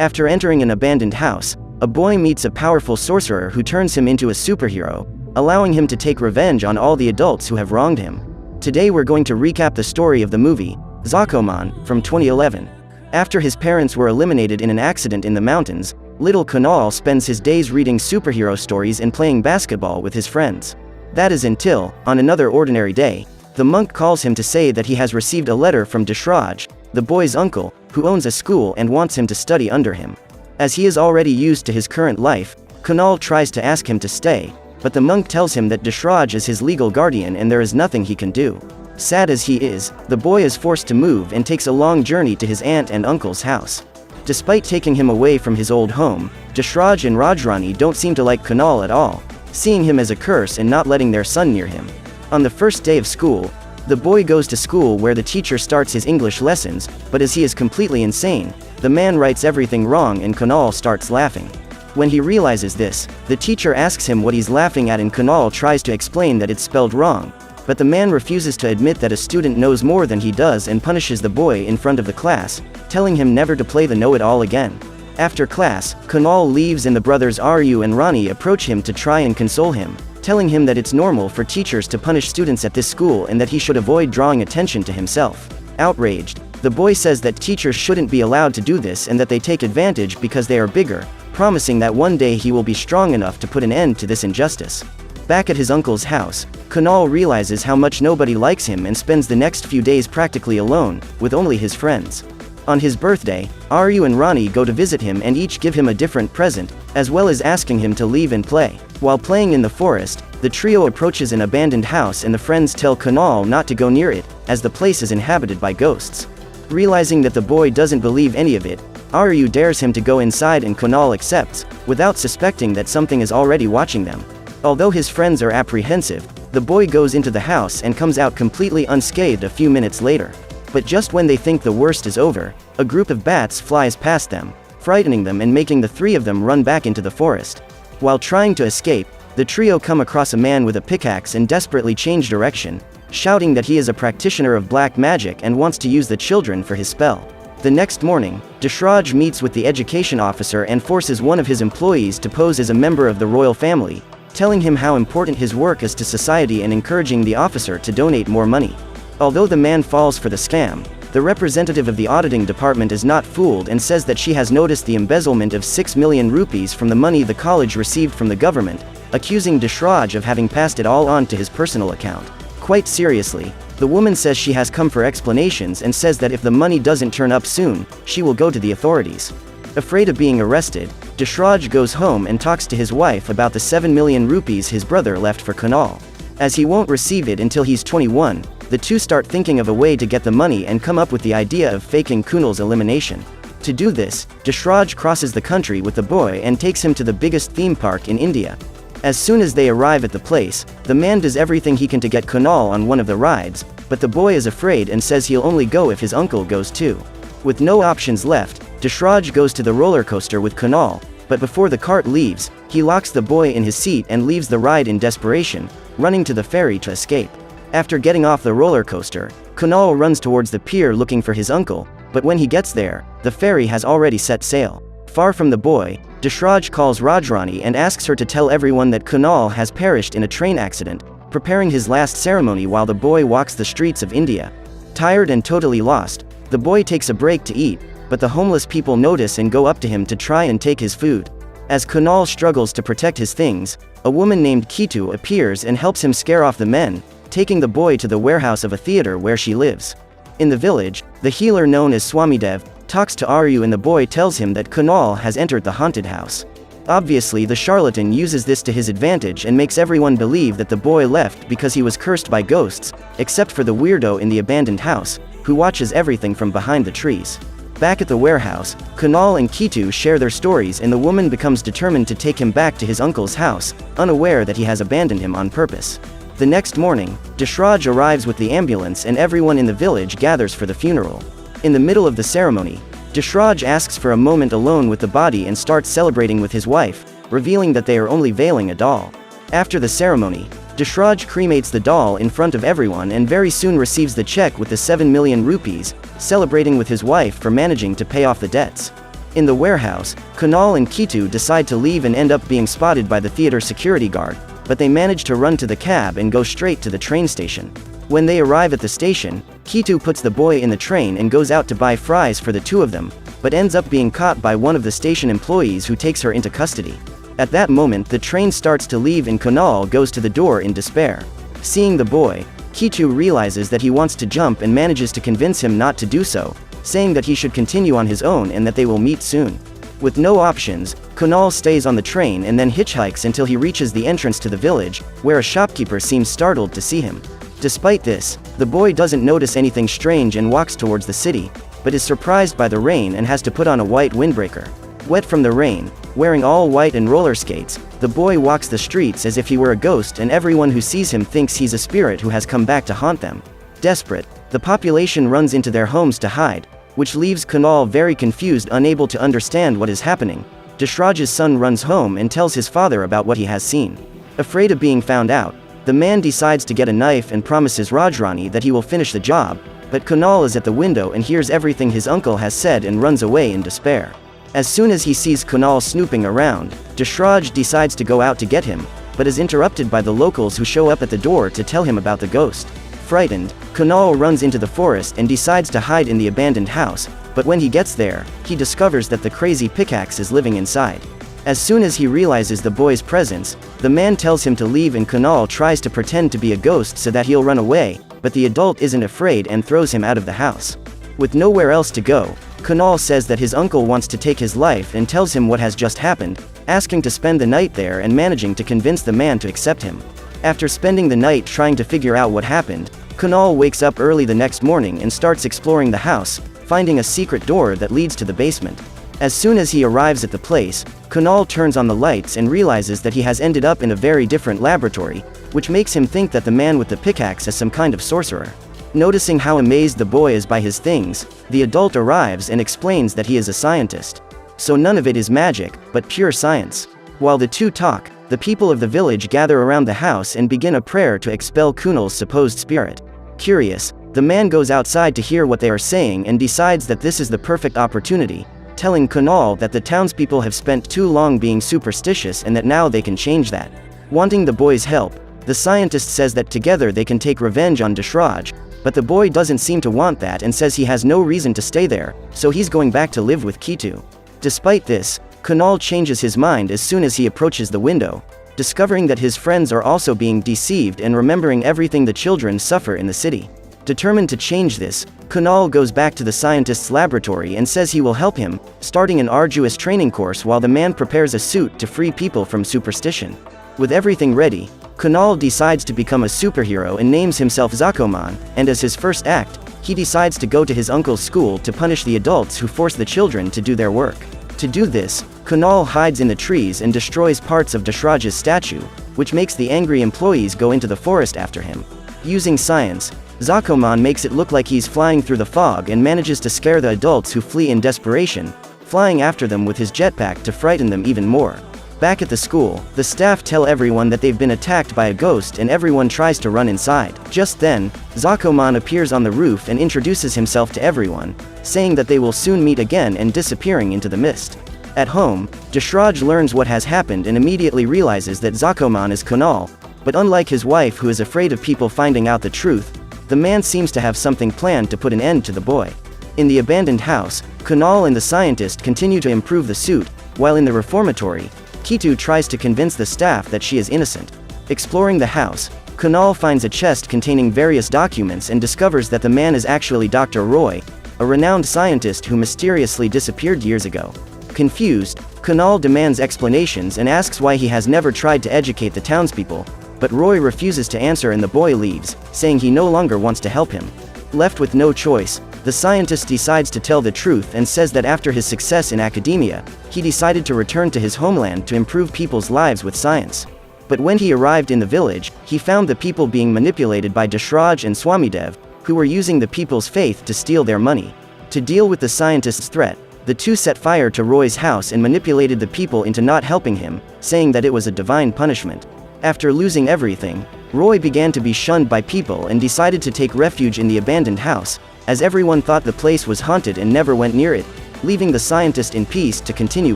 After entering an abandoned house, a boy meets a powerful sorcerer who turns him into a superhero, allowing him to take revenge on all the adults who have wronged him. Today we're going to recap the story of the movie, Zokkomon, from 2011. After his parents were eliminated in an accident in the mountains, little Kunal spends his days reading superhero stories and playing basketball with his friends. That is until, on another ordinary day, the monk calls him to say that he has received a letter from Dashraj, the boy's uncle, who owns a school and wants him to study under him. As he is already used to his current life, Kunal tries to ask him to stay, but the monk tells him that Dashraj is his legal guardian and there is nothing he can do. Sad as he is, the boy is forced to move and takes a long journey to his aunt and uncle's house. Despite taking him away from his old home, Dashraj and Rajrani don't seem to like Kunal at all, seeing him as a curse and not letting their son near him. On the first day of school, the boy goes to school where the teacher starts his English lessons, but as he is completely insane, the man writes everything wrong and Kunal starts laughing. When he realizes this, the teacher asks him what he's laughing at and Kunal tries to explain that it's spelled wrong, but the man refuses to admit that a student knows more than he does and punishes the boy in front of the class, telling him never to play the know-it-all again. After class, Kunal leaves and the brothers Aryu and Rani approach him to try and console him, telling him that it's normal for teachers to punish students at this school and that he should avoid drawing attention to himself. Outraged, the boy says that teachers shouldn't be allowed to do this and that they take advantage because they are bigger, promising that one day he will be strong enough to put an end to this injustice. Back at his uncle's house, Kunal realizes how much nobody likes him and spends the next few days practically alone, with only his friends. On his birthday, Aryu and Rani go to visit him and each give him a different present, as well as asking him to leave and play. While playing in the forest, the trio approaches an abandoned house and the friends tell Kunal not to go near it, as the place is inhabited by ghosts. Realizing that the boy doesn't believe any of it, Aryu dares him to go inside and Kunal accepts, without suspecting that something is already watching them. Although his friends are apprehensive, the boy goes into the house and comes out completely unscathed a few minutes later. But just when they think the worst is over, a group of bats flies past them, frightening them and making the three of them run back into the forest. While trying to escape, the trio come across a man with a pickaxe and desperately change direction, shouting that he is a practitioner of black magic and wants to use the children for his spell. The next morning, Dashraj meets with the education officer and forces one of his employees to pose as a member of the royal family, telling him how important his work is to society and encouraging the officer to donate more money. Although the man falls for the scam, the representative of the auditing department is not fooled and says that she has noticed the embezzlement of 6 million rupees from the money the college received from the government, accusing Dashraj of having passed it all on to his personal account. Quite seriously, the woman says she has come for explanations and says that if the money doesn't turn up soon, she will go to the authorities. Afraid of being arrested, Dashraj goes home and talks to his wife about the 7 million rupees his brother left for Kunal. As he won't receive it until he's 21, the two start thinking of a way to get the money and come up with the idea of faking Kunal's elimination. To do this, Dashraj crosses the country with the boy and takes him to the biggest theme park in India. As soon as they arrive at the place, the man does everything he can to get Kunal on one of the rides, but the boy is afraid and says he'll only go if his uncle goes too. With no options left, Dashraj goes to the roller coaster with Kunal, but before the cart leaves, he locks the boy in his seat and leaves the ride in desperation, running to the ferry to escape. After getting off the roller coaster, Kunal runs towards the pier looking for his uncle, but when he gets there, the ferry has already set sail. Far from the boy, Dashraj calls Rajrani and asks her to tell everyone that Kunal has perished in a train accident, preparing his last ceremony while the boy walks the streets of India. Tired and totally lost, the boy takes a break to eat, but the homeless people notice and go up to him to try and take his food. As Kunal struggles to protect his things, a woman named Kitu appears and helps him scare off the men, taking the boy to the warehouse of a theater where she lives. In the village, the healer known as Swamidev talks to Aryu and the boy tells him that Kunal has entered the haunted house. Obviously, the charlatan uses this to his advantage and makes everyone believe that the boy left because he was cursed by ghosts, except for the weirdo in the abandoned house, who watches everything from behind the trees. Back at the warehouse, Kunal and Kitu share their stories and the woman becomes determined to take him back to his uncle's house, unaware that he has abandoned him on purpose. The next morning, Dashraj arrives with the ambulance and everyone in the village gathers for the funeral. In the middle of the ceremony, Dashraj asks for a moment alone with the body and starts celebrating with his wife, revealing that they are only veiling a doll. After the ceremony, Dashraj cremates the doll in front of everyone and very soon receives the check with the 7 million rupees, celebrating with his wife for managing to pay off the debts. In the warehouse, Kunal and Kitu decide to leave and end up being spotted by the theater security guard, but they manage to run to the cab and go straight to the train station. When they arrive at the station, Kitu puts the boy in the train and goes out to buy fries for the two of them, but ends up being caught by one of the station employees who takes her into custody. At that moment, the train starts to leave and Kunal goes to the door in despair. Seeing the boy, Kitu realizes that he wants to jump and manages to convince him not to do so, saying that he should continue on his own and that they will meet soon. With no options, Kunal stays on the train and then hitchhikes until he reaches the entrance to the village, where a shopkeeper seems startled to see him. Despite this, the boy doesn't notice anything strange and walks towards the city, but is surprised by the rain and has to put on a white windbreaker. Wet from the rain, wearing all white and roller skates, the boy walks the streets as if he were a ghost, and everyone who sees him thinks he's a spirit who has come back to haunt them. Desperate, the population runs into their homes to hide, which leaves Kunal very confused, unable to understand what is happening. Dashraj's son runs home and tells his father about what he has seen. Afraid of being found out, the man decides to get a knife and promises Rajrani that he will finish the job, but Kunal is at the window and hears everything his uncle has said and runs away in despair. As soon as he sees Kunal snooping around, Dashraj decides to go out to get him, but is interrupted by the locals who show up at the door to tell him about the ghost. Frightened, Kunal runs into the forest and decides to hide in the abandoned house, but when he gets there, he discovers that the crazy pickaxe is living inside. As soon as he realizes the boy's presence, the man tells him to leave and Kunal tries to pretend to be a ghost so that he'll run away, but the adult isn't afraid and throws him out of the house. With nowhere else to go, Kunal says that his uncle wants to take his life and tells him what has just happened, asking to spend the night there and managing to convince the man to accept him. After spending the night trying to figure out what happened, Kunal wakes up early the next morning and starts exploring the house, finding a secret door that leads to the basement. As soon as he arrives at the place, Kunal turns on the lights and realizes that he has ended up in a very different laboratory, which makes him think that the man with the pickaxe is some kind of sorcerer. Noticing how amazed the boy is by his things, the adult arrives and explains that he is a scientist. So none of it is magic, but pure science. While the two talk, the people of the village gather around the house and begin a prayer to expel Kunal's supposed spirit. Curious, the man goes outside to hear what they are saying and decides that this is the perfect opportunity, telling Kunal that the townspeople have spent too long being superstitious and that now they can change that. Wanting the boy's help, the scientist says that together they can take revenge on Dashraj, but the boy doesn't seem to want that and says he has no reason to stay there, so he's going back to live with Kitu. Despite this, Kunal changes his mind as soon as he approaches the window, discovering that his friends are also being deceived and remembering everything the children suffer in the city. Determined to change this, Kunal goes back to the scientist's laboratory and says he will help him, starting an arduous training course while the man prepares a suit to free people from superstition. With everything ready, Kunal decides to become a superhero and names himself Zokkomon, and as his first act, he decides to go to his uncle's school to punish the adults who force the children to do their work. To do this, Kunal hides in the trees and destroys parts of Dashraj's statue, which makes the angry employees go into the forest after him. Using science, Zokkomon makes it look like he's flying through the fog and manages to scare the adults who flee in desperation, flying after them with his jetpack to frighten them even more. Back at the school, the staff tell everyone that they've been attacked by a ghost and everyone tries to run inside. Just then, Zokkomon appears on the roof and introduces himself to everyone, saying that they will soon meet again and disappearing into the mist. At home, Dashraj learns what has happened and immediately realizes that Zokkomon is Kunal, but unlike his wife who is afraid of people finding out the truth, the man seems to have something planned to put an end to the boy. In the abandoned house, Kunal and the scientist continue to improve the suit, while in the reformatory, Kitu tries to convince the staff that she is innocent. Exploring the house, Kunal finds a chest containing various documents and discovers that the man is actually Dr. Roy, a renowned scientist who mysteriously disappeared years ago. Confused, Kunal demands explanations and asks why he has never tried to educate the townspeople, but Roy refuses to answer and the boy leaves, saying he no longer wants to help him. Left with no choice, the scientist decides to tell the truth and says that after his success in academia, he decided to return to his homeland to improve people's lives with science. But when he arrived in the village, he found the people being manipulated by Dashraj and Swamidev, who were using the people's faith to steal their money. To deal with the scientist's threat, the two set fire to Roy's house and manipulated the people into not helping him, saying that it was a divine punishment. After losing everything, Roy began to be shunned by people and decided to take refuge in the abandoned house, as everyone thought the place was haunted and never went near it. leaving the scientist in peace to continue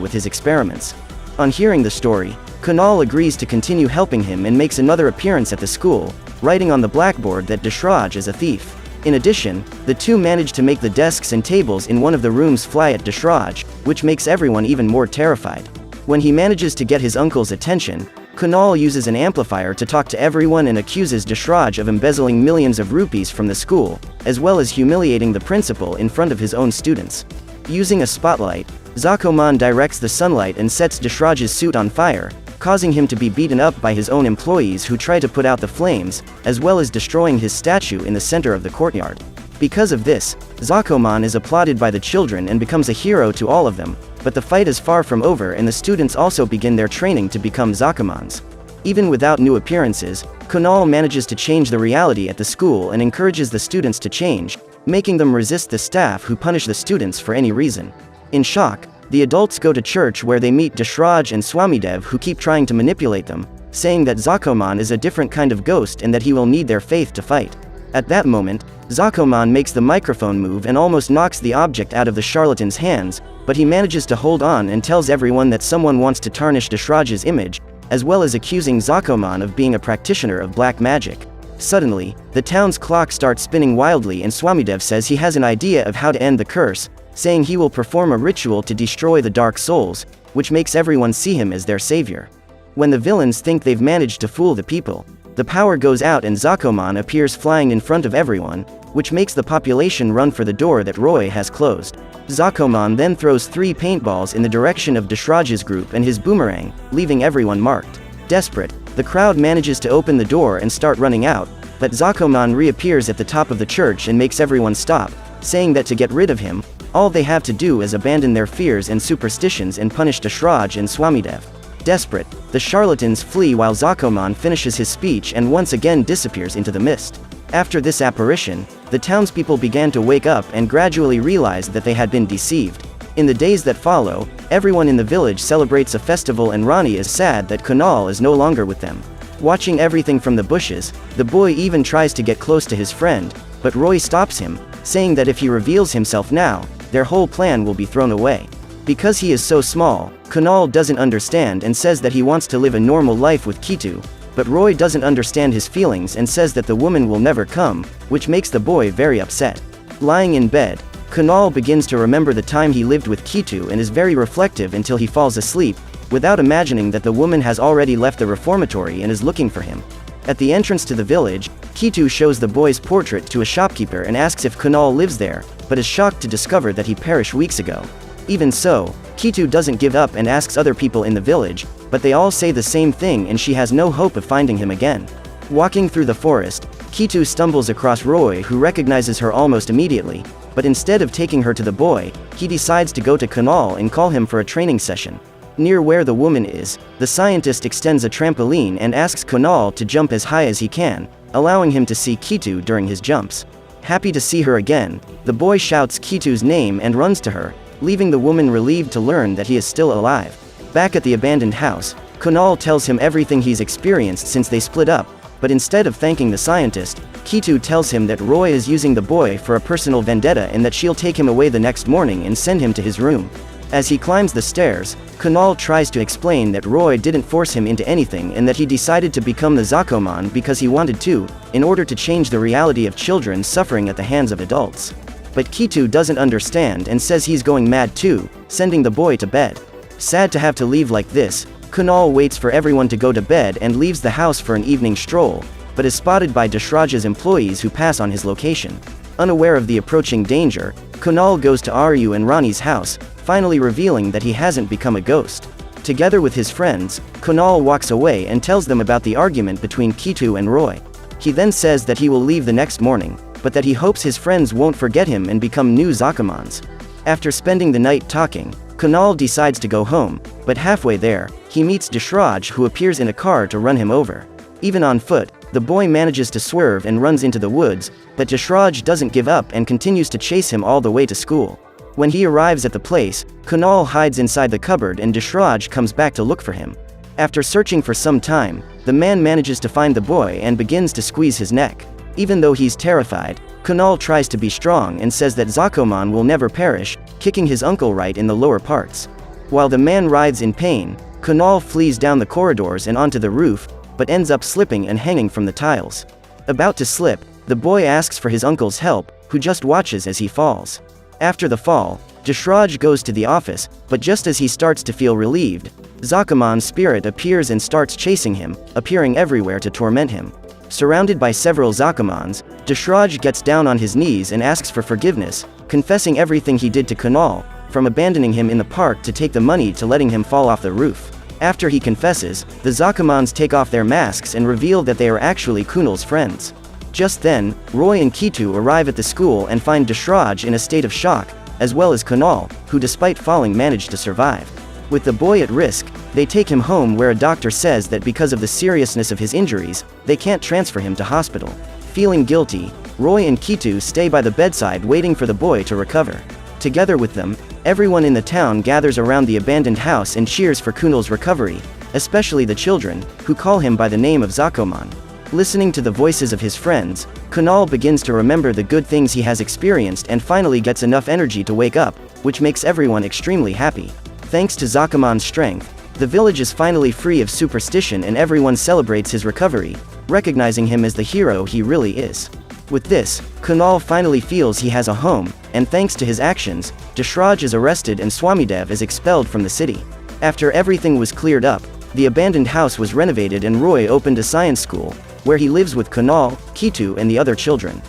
with his experiments. On hearing the story, Kunal agrees to continue helping him and makes another appearance at the school, writing on the blackboard that Dashraj is a thief. In addition, the two manage to make the desks and tables in one of the rooms fly at Dashraj, which makes everyone even more terrified. When he manages to get his uncle's attention, Kunal uses an amplifier to talk to everyone and accuses Dashraj of embezzling millions of rupees from the school, as well as humiliating the principal in front of his own students. Using a spotlight, Zokkomon directs the sunlight and sets Dashraj's suit on fire, causing him to be beaten up by his own employees who try to put out the flames, as well as destroying his statue in the center of the courtyard. Because of this, Zokkomon is applauded by the children and becomes a hero to all of them, but the fight is far from over and the students also begin their training to become Zokkomons. Even without new appearances, Kunal manages to change the reality at the school and encourages the students to change, making them resist the staff who punish the students for any reason. In shock, the adults go to church where they meet Dashraj and Swamidev who keep trying to manipulate them, saying that Zokkomon is a different kind of ghost and that he will need their faith to fight. At that moment, Zokkomon makes the microphone move and almost knocks the object out of the charlatan's hands, but he manages to hold on and tells everyone that someone wants to tarnish Dashraj's image, as well as accusing Zokkomon of being a practitioner of black magic. Suddenly, the town's clock starts spinning wildly and Swamidev says he has an idea of how to end the curse, saying he will perform a ritual to destroy the dark souls, which makes everyone see him as their savior. When the villains think they've managed to fool the people, the power goes out and Zokkomon appears flying in front of everyone, which makes the population run for the door that Roy has closed. Zokkomon then throws 3 paintballs in the direction of Dashraj's group and his boomerang, leaving everyone marked. Desperate, the crowd manages to open the door and start running out, but Zokkomon reappears at the top of the church and makes everyone stop, saying that to get rid of him, all they have to do is abandon their fears and superstitions and punish Dashraj and Swamidev. Desperate, the charlatans flee while Zokkomon finishes his speech and once again disappears into the mist. After this apparition, the townspeople began to wake up and gradually realized that they had been deceived. In the days that follow, everyone in the village celebrates a festival and Rani is sad that Kunal is no longer with them. Watching everything from the bushes, the boy even tries to get close to his friend, but Roy stops him, saying that if he reveals himself now, their whole plan will be thrown away. Because he is so small, Kunal doesn't understand and says that he wants to live a normal life with Kitu, but Roy doesn't understand his feelings and says that the woman will never come, which makes the boy very upset. Lying in bed, Kunal begins to remember the time he lived with Kitu and is very reflective until he falls asleep, without imagining that the woman has already left the reformatory and is looking for him. At the entrance to the village, Kitu shows the boy's portrait to a shopkeeper and asks if Kunal lives there, but is shocked to discover that he perished weeks ago. Even so, Kitu doesn't give up and asks other people in the village, but they all say the same thing and she has no hope of finding him again. Walking through the forest, Kitu stumbles across Roy who recognizes her almost immediately, but instead of taking her to the boy, he decides to go to Kunal and call him for a training session. Near where the woman is, the scientist extends a trampoline and asks Kunal to jump as high as he can, allowing him to see Kitu during his jumps. Happy to see her again, the boy shouts Kitu's name and runs to her, leaving the woman relieved to learn that he is still alive. Back at the abandoned house, Kunal tells him everything he's experienced since they split up, but instead of thanking the scientist, Kitu tells him that Roy is using the boy for a personal vendetta and that she'll take him away the next morning and send him to his room. As he climbs the stairs, Kunal tries to explain that Roy didn't force him into anything and that he decided to become the Zokkomon because he wanted to, in order to change the reality of children suffering at the hands of adults. But Kitu doesn't understand and says he's going mad too, sending the boy to bed. Sad to have to leave like this, Kunal waits for everyone to go to bed and leaves the house for an evening stroll, but is spotted by Dashraj's employees who pass on his location. Unaware of the approaching danger, Kunal goes to Aryu and Rani's house, finally revealing that he hasn't become a ghost. Together with his friends, Kunal walks away and tells them about the argument between Kitu and Roy. He then says that he will leave the next morning, but that he hopes his friends won't forget him and become new Zokkomons. After spending the night talking, Kunal decides to go home, but halfway there, he meets Dashraj who appears in a car to run him over. Even on foot, the boy manages to swerve and runs into the woods, but Dashraj doesn't give up and continues to chase him all the way to school. When he arrives at the place, Kunal hides inside the cupboard and Dashraj comes back to look for him. After searching for some time, the man manages to find the boy and begins to squeeze his neck. Even though he's terrified, Kunal tries to be strong and says that Zokkomon will never perish, kicking his uncle right in the lower parts. While the man writhes in pain, Kunal flees down the corridors and onto the roof, but ends up slipping and hanging from the tiles. About to slip, the boy asks for his uncle's help, who just watches as he falls. After the fall, Dashraj goes to the office, but just as he starts to feel relieved, Zokkomon's spirit appears and starts chasing him, appearing everywhere to torment him. Surrounded by several Zokkomons, Dashraj gets down on his knees and asks for forgiveness, confessing everything he did to Kunal, from abandoning him in the park to take the money to letting him fall off the roof. After he confesses, the Zokkomons take off their masks and reveal that they are actually Kunal's friends. Just then, Roy and Kitu arrive at the school and find Dashraj in a state of shock, as well as Kunal, who despite falling managed to survive. With the boy at risk, they take him home where a doctor says that because of the seriousness of his injuries, they can't transfer him to hospital. Feeling guilty, Roy and Kitu stay by the bedside waiting for the boy to recover. Together with them, everyone in the town gathers around the abandoned house and cheers for Kunal's recovery, especially the children, who call him by the name of Zokkomon. Listening to the voices of his friends, Kunal begins to remember the good things he has experienced and finally gets enough energy to wake up, which makes everyone extremely happy. Thanks to Zokkomon's strength, the village is finally free of superstition and everyone celebrates his recovery, recognizing him as the hero he really is. With this, Kunal finally feels he has a home, and thanks to his actions, Dashraj is arrested and Swamidev is expelled from the city. After everything was cleared up, the abandoned house was renovated and Roy opened a science school, where he lives with Kunal, Kitu and the other children.